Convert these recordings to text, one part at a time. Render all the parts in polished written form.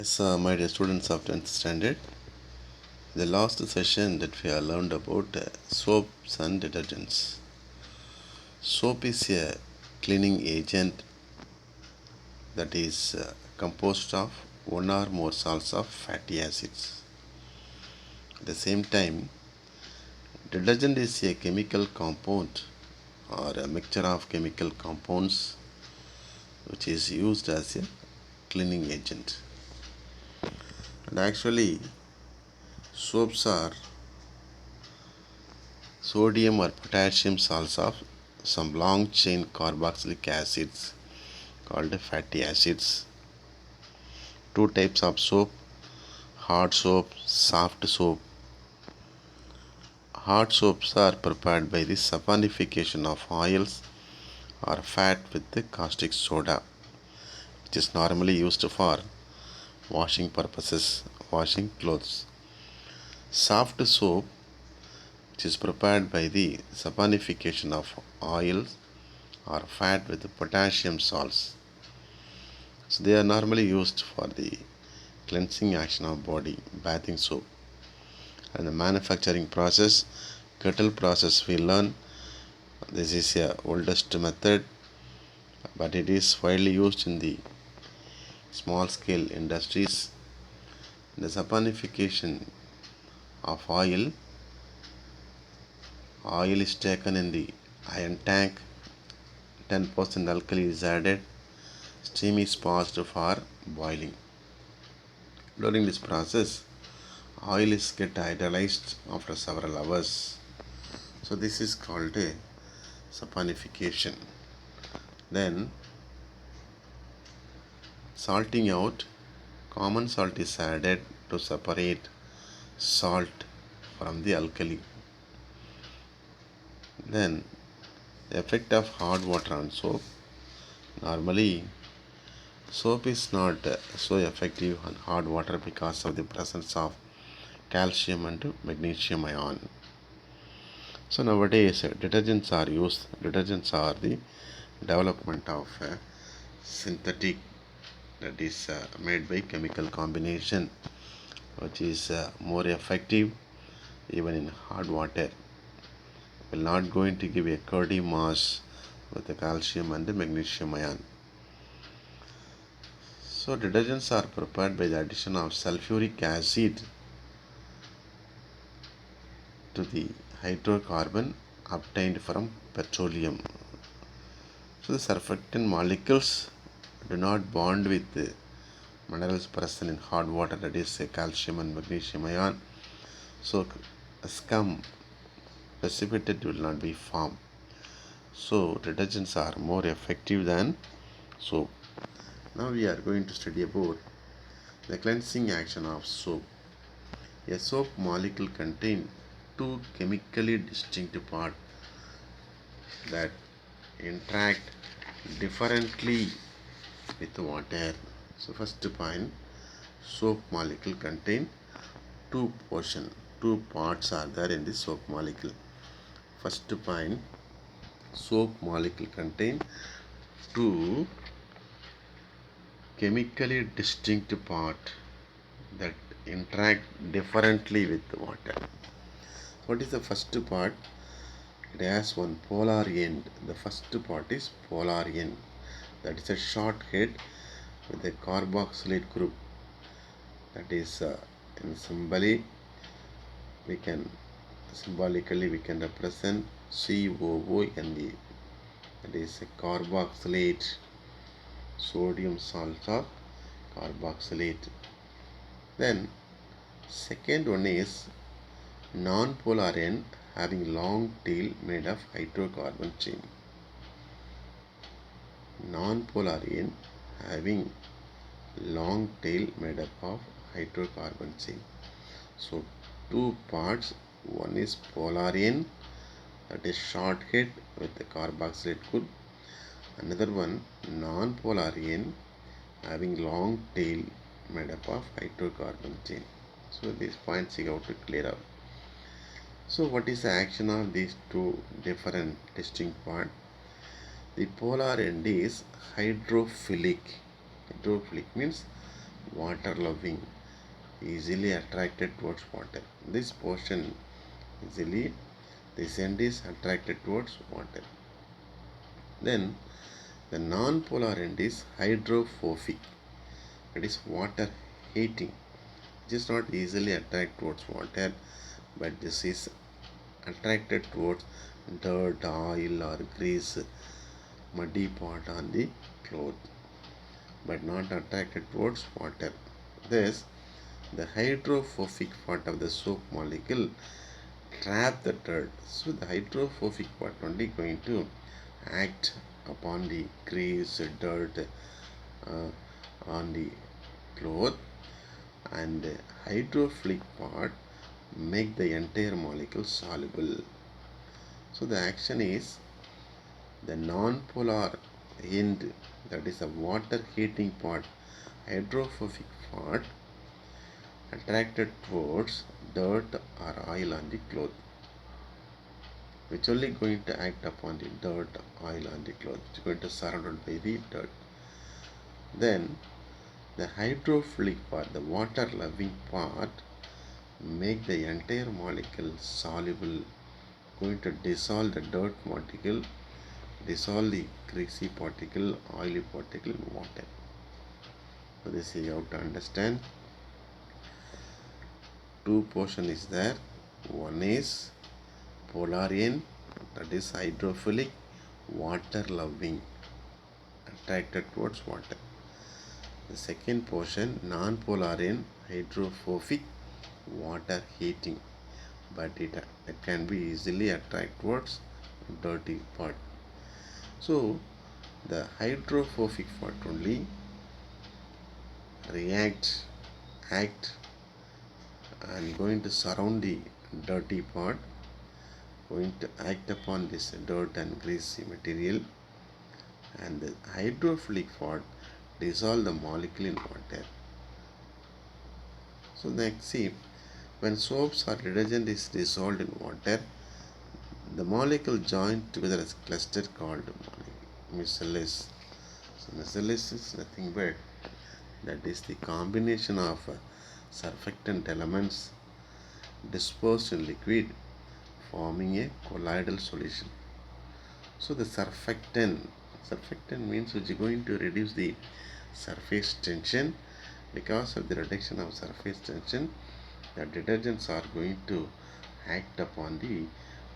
Yes, my dear students of 10th standard, the last session that we have learned about soaps and detergents. Soap is a cleaning agent that is composed of one or more salts of fatty acids. At the same time, detergent is a chemical compound or a mixture of chemical compounds which is used as a cleaning agent. And actually, soaps are sodium or potassium salts of some long chain carboxylic acids called fatty acids. Two types of soap: hard soap, soft soap. Hard soaps are prepared by the saponification of oils or fat with the caustic soda, which is normally used for washing purposes, washing clothes. Soft soap, which is prepared by the saponification of oils or fat with potassium salts. So they are normally used for the cleansing action of body, bathing soap. And the manufacturing process, kettle process, we learn this is a oldest method, but it is widely used in the small scale industries. The saponification of oil is taken in the iron tank, 10% alkali is added, steam is passed for boiling. During this process, oil is get hydrolyzed after several hours. So this is called a saponification. Then salting out, common salt is added to separate salt from the alkali. Then the effect of hard water on soap. Normally soap is not so effective on hard water because of the presence of calcium and magnesium ion. So nowadays detergents are used. Detergents are the development of synthetic, that is made by chemical combination, which is more effective even in hard water. Will not going to give a curdy mass with the calcium and the magnesium ion. So detergents are prepared by the addition of sulfuric acid to the hydrocarbon obtained from petroleum. So the surfactant molecules do not bond with the minerals present in hard water, that is calcium and magnesium ion. So scum precipitate will not be formed. So detergents are more effective than soap. Now we are going to study about the cleansing action of soap. A soap molecule contains two chemically distinct parts that interact differently with water. So first point, soap molecule contain two parts are there in the soap molecule. First point, soap molecule contain two chemically distinct parts that interact differently with water. What is the first part? It has one polar end. The first part is polar end. That is a short head with a carboxylate group. That is in symbolically we can represent COONE. That is a carboxylate, sodium salt of carboxylate. Then second one is non-polar end having long tail made of hydrocarbon chain. Non-polar end having long tail made up of hydrocarbon chain. So two parts, one is polar end, that is short head with the carboxylate group. Another one non-polar end having long tail made up of hydrocarbon chain. So these points you have to clear up. So what is the action of these two different distinct parts? The polar end is hydrophilic. Hydrophilic means water loving, easily attracted towards water. This portion easily, this end is attracted towards water. Then the non-polar end is hydrophobic, that is water hating. It is not easily attracted towards water, but this is attracted towards dirt, oil or grease, muddy part on the cloth, but not attracted towards water. Thus, the hydrophobic part of the soap molecule trap the dirt. So the hydrophobic part only going to act upon the grease, dirt uh, on the cloth, and the hydrophilic part make the entire molecule soluble. So the action is the non-polar end, that is the water heating part, hydrophobic part attracted towards dirt or oil on the cloth, which only going to act upon the dirt, oil on the cloth, which is going to surrounded by the dirt. Then the hydrophilic part, the water loving part, make the entire molecule soluble, going to dissolve the dirt particle, dissolve the greasy particle, oily particle in water. So this is how to understand. Two portion is there. One is polar end, that is hydrophilic, water loving, attracted towards water. The second portion non-polar end, hydrophobic, water heating, but it can be easily attracted towards dirty part. So the hydrophobic part only react, act and going to surround the dirty part, going to act upon this dirt and greasy material, and the hydrophilic part dissolve the molecule in water. So next, see, when soaps or detergent is dissolved in water, the molecule join together as cluster called micelles. So micelles is nothing but that is the combination of surfactant elements dispersed in liquid forming a colloidal solution. So the surfactant means which is going to reduce the surface tension. Because of the reduction of surface tension, the detergents are going to act upon the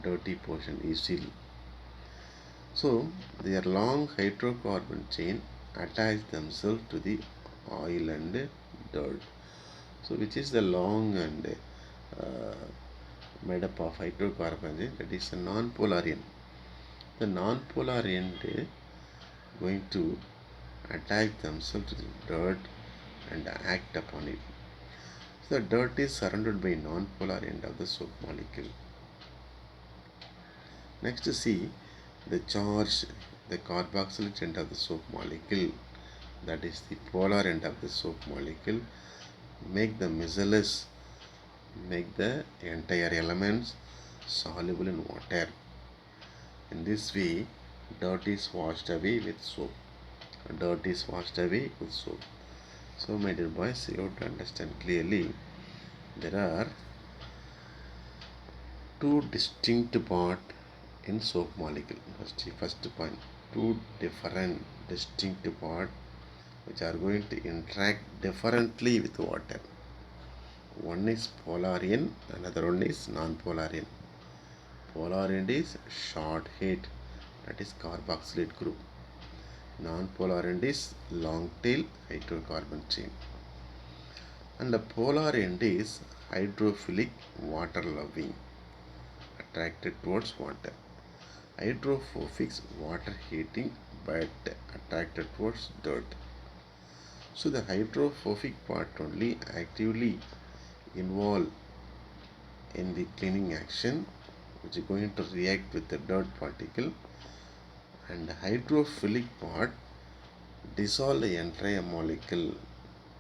dirty portion easily. So their long hydrocarbon chain attach themselves to the oil and dirt. So which is the long and made up of hydrocarbon chain, that is a non-polar end. The non-polar end going to attach themselves to the dirt and act upon it. So the dirt is surrounded by non-polar end of the soap molecule. Next, see the charge, the carboxylic end of the soap molecule, that is the polar end of the soap molecule, make the micelles, make the entire elements soluble in water. In this way, dirt is washed away with soap. Dirt is washed away with soap. So my dear boys, you have to understand clearly, there are two distinct parts in soap molecule. First point, two different distinct parts which are going to interact differently with water. One is polar end, another one is non-polar end. Polar end is short head, that is carboxylate group. Non-polar end is long tail hydrocarbon chain. And the polar end is hydrophilic, water loving, attracted towards water. Hydrophobic, water heating, but attracted towards dirt. So the hydrophobic part only actively involved in the cleaning action, which is going to react with the dirt particle, and the hydrophilic part dissolve the entire molecule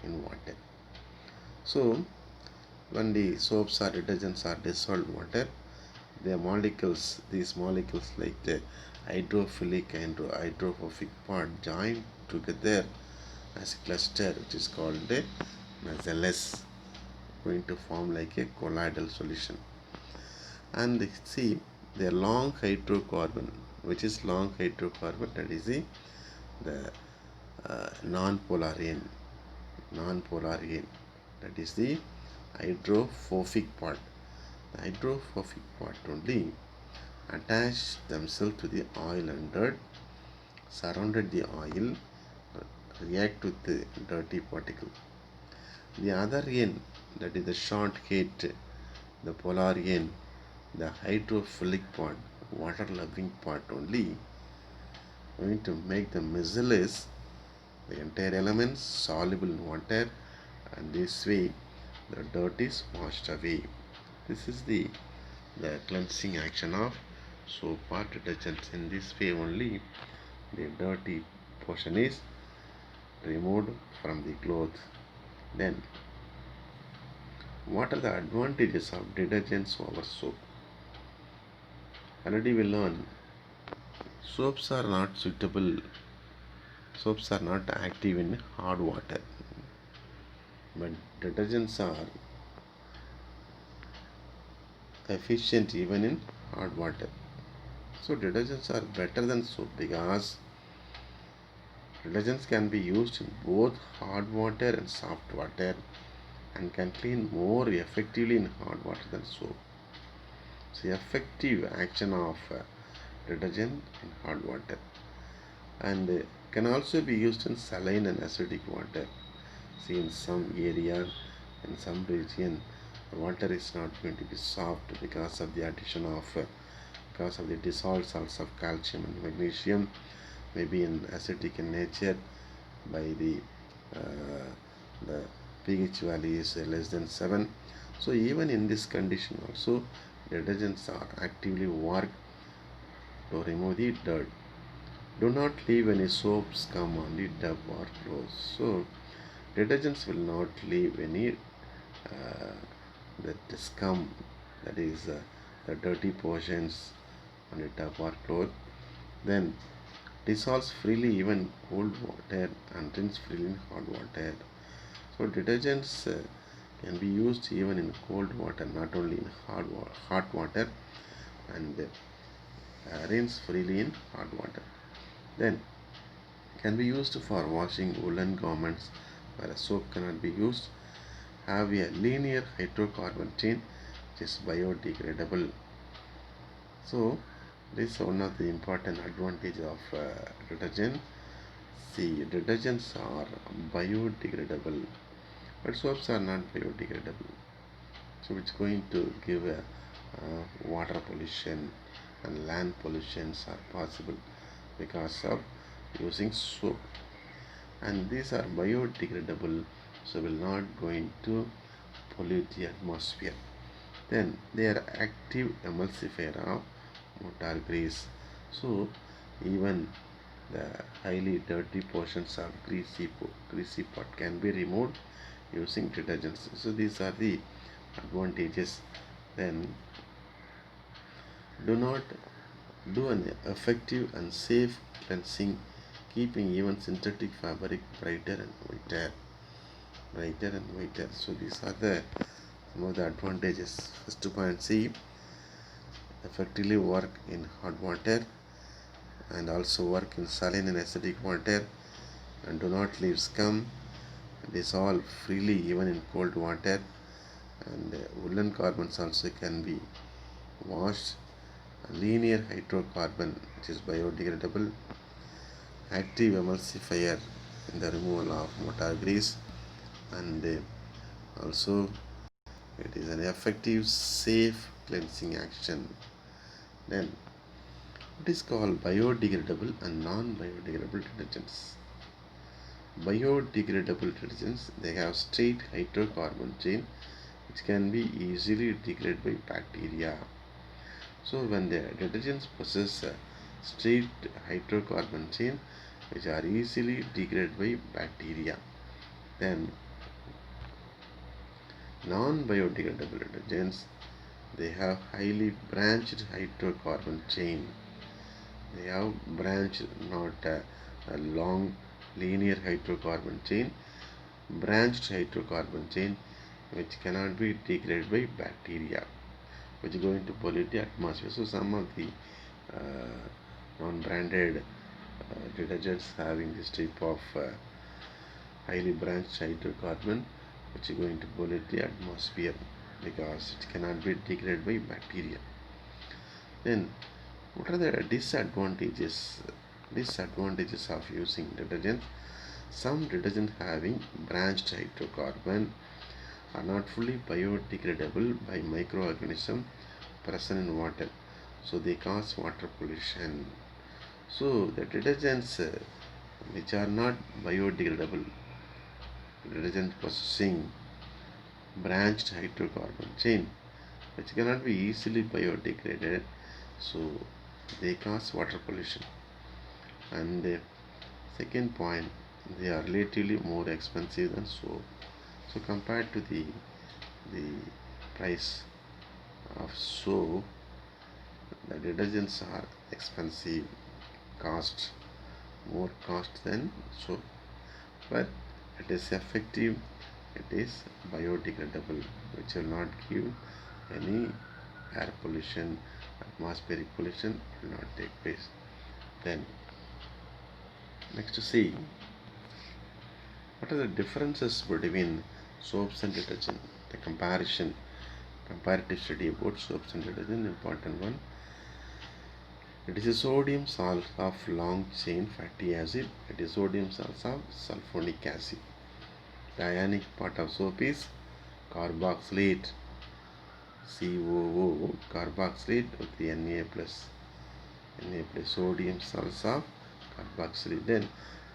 in water. So when the soaps or detergents are dissolved in water, these molecules like the hydrophilic and hydrophobic part join together as a cluster, which is called a nacelles, going to form like a colloidal solution. And see, the long hydrocarbon, which is long hydrocarbon, that is the non-polar end, that is the hydrophobic part. The hydrophobic part only attach themselves to the oil and dirt, surrounded the oil, react with the dirty particle. The other end, that is the short head, the polar end, the hydrophilic part, water loving part only, going to make the missile is the entire elements soluble in water, and this way the dirt is washed away. This is the cleansing action of soap or detergents. In this way only the dirty portion is removed from the clothes. Then what are the advantages of detergents over soap? Already we learn soaps are not suitable, soaps are not active in hard water, but detergents are efficient even in hard water. So detergents are better than soap because detergents can be used in both hard water and soft water and can clean more effectively in hard water than soap. So effective action of detergent in hard water, and can also be used in saline and acidic water. See, in some area, in some region, the water is not going to be soft because of the addition of because of the dissolved salts of calcium and magnesium, maybe in acidic in nature, by the pH value is less than 7. So even in this condition also, detergents are actively work to remove the dirt. Do not leave any soaps scum on the tub or clothes. So detergents will not leave any that scum, that is the dirty portions on the tub or cloth. Then dissolves freely even cold water and rinse freely in hot water. So detergents can be used even in cold water, not only in hot water, and rinse freely in hot water. Then can be used for washing woolen garments where a soap cannot be used. Have a linear hydrocarbon chain which is biodegradable. So this is one of the important advantage of detergent. See, detergents are biodegradable, but soaps are not biodegradable. So it's going to give a water pollution and land pollutions are possible because of using soap. And these are biodegradable, so will not going to pollute the atmosphere. Then they are active emulsifier of motor grease, so even the highly dirty portions of greasy pot can be removed using detergents. So these are the advantages. Then do not do an effective and safe cleansing, keeping even synthetic fabric brighter and whiter. So these are the some of the advantages. First point, see, effectively work in hot water and also work in saline and acidic water, and do not leave scum, dissolve freely even in cold water, and woolen garments also can be washed. A linear hydrocarbon, which is biodegradable, active emulsifier in the removal of motor grease, and also it is an effective safe cleansing action. Then it is called biodegradable and non-biodegradable detergents. Biodegradable detergents, they have straight hydrocarbon chain which can be easily degraded by bacteria. So when the detergents possess a straight hydrocarbon chain which are easily degraded by bacteria, then non-biodegradable detergents, they have highly branched hydrocarbon chain. They have branched, not a long linear hydrocarbon chain, branched hydrocarbon chain, which cannot be degraded by bacteria, which is going to pollute the atmosphere. So some of the non-branded detergents having this type of highly branched hydrocarbon, which is going to pollute the atmosphere because it cannot be degraded by bacteria. Then what are the disadvantages of using detergent? Some detergents having branched hydrocarbon are not fully biodegradable by microorganisms present in water, so they cause water pollution. So the detergents which are not biodegradable, detergent possessing branched hydrocarbon chain, which cannot be easily biodegraded, so they cause water pollution. And the second point, they are relatively more expensive than soap. So compared to the price of soap, the detergents are expensive, cost more cost than soap, but it is effective, it is biodegradable, which will not give any air pollution, atmospheric pollution will not take place. Then next to see what are the differences between soaps and detergent. The comparative study about soaps and detergent, important one. It is a sodium salt of long chain fatty acid. It is sodium salt of sulfonic acid. The ionic part of soap is carboxylate, COO, carboxylate with the Na plus sodium salts of carboxylate. Then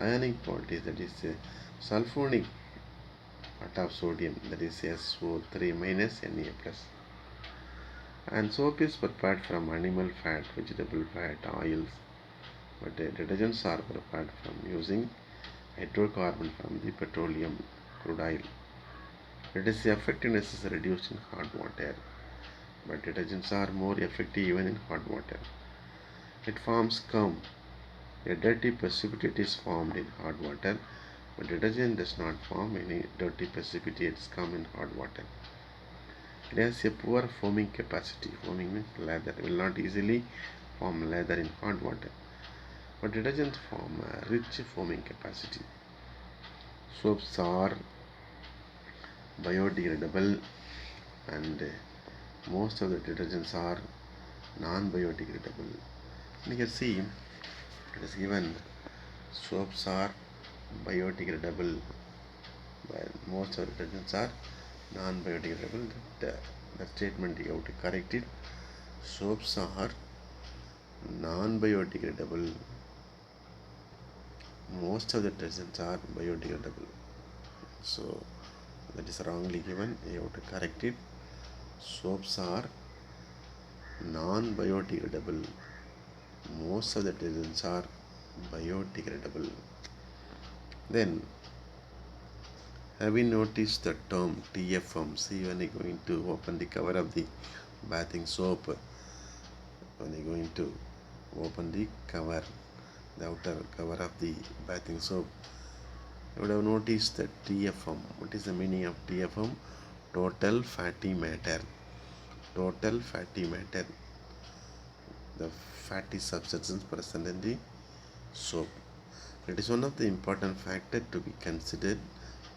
ionic part is, that is sulfonic part of sodium, that is SO3 minus Na plus. And soap is prepared from animal fat, vegetable fat, oils, but detergents are prepared from using hydrocarbon from the petroleum crude oil. It is effectiveness is reduced in hot water, but detergents are more effective even in hot water. It forms scum. A dirty precipitate is formed in hot water, but detergent does not form any dirty precipitate scum in hot water. It has a poor foaming capacity. Foaming means lather. Will not easily form lather in hot water, but detergent form a rich foaming capacity. Soaps are biodegradable, and most of the detergents are non-biodegradable. You can see it is given soaps are biodegradable, while most of the detergents are non-biodegradable. The statement you have to correct it. Soaps are non-biodegradable. Most of the detergents are biodegradable. So that is wrongly given. You have to correct it. Soaps are non-biodegradable. Most of the detergents are biodegradable. Then, have you noticed the term TFM? See, when you're going to open the cover of the bathing soap, when you're going to open the cover, the outer cover of the bathing soap, you would have noticed that TFM. What is the meaning of TFM? Total fatty matter. Total fatty matter. The fatty substances present in the soap. It is one of the important factors to be considered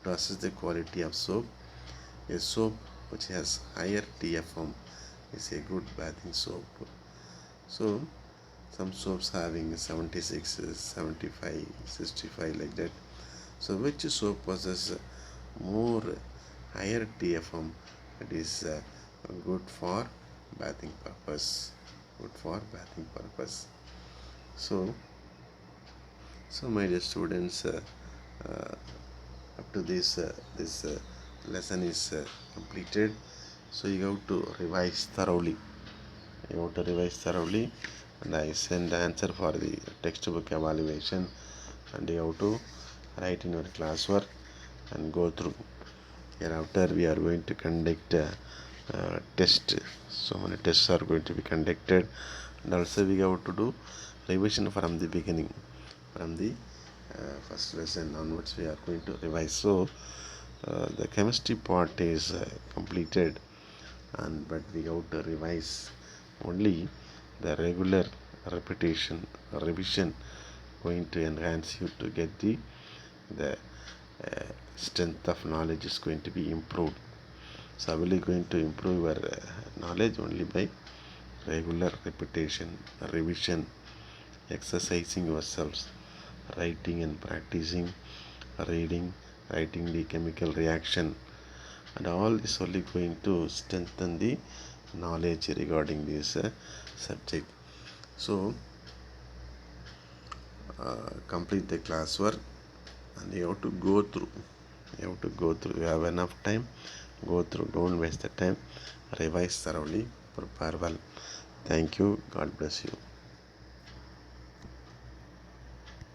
to assess the quality of soap. A soap which has higher TFM is a good bathing soap. So some soaps having 76, 75, 65 like that. So which soap possesses more higher TFM, it is good for bathing purpose. Good for bathing purpose. So my dear students, up to this lesson is completed. So you have to revise thoroughly. And I send the answer for the textbook evaluation, and you have to write in your classwork and go through. Hereafter we are going to conduct test. So many tests are going to be conducted, and also we have to do revision from the beginning, from the first lesson onwards we are going to revise. So the chemistry part is completed, and but we have to revise only the regular repetition revision going to enhance you to get the strength of knowledge is going to be improved. So I will going to improve your knowledge only by regular repetition, revision, exercising yourselves, writing and practicing, reading, writing the chemical reaction, and all this only going to strengthen the knowledge regarding this subject. So complete the classwork, and you have to go through. You have enough time. Go through. Don't waste the time. Revise thoroughly. Prepare well. Thank you. God bless you.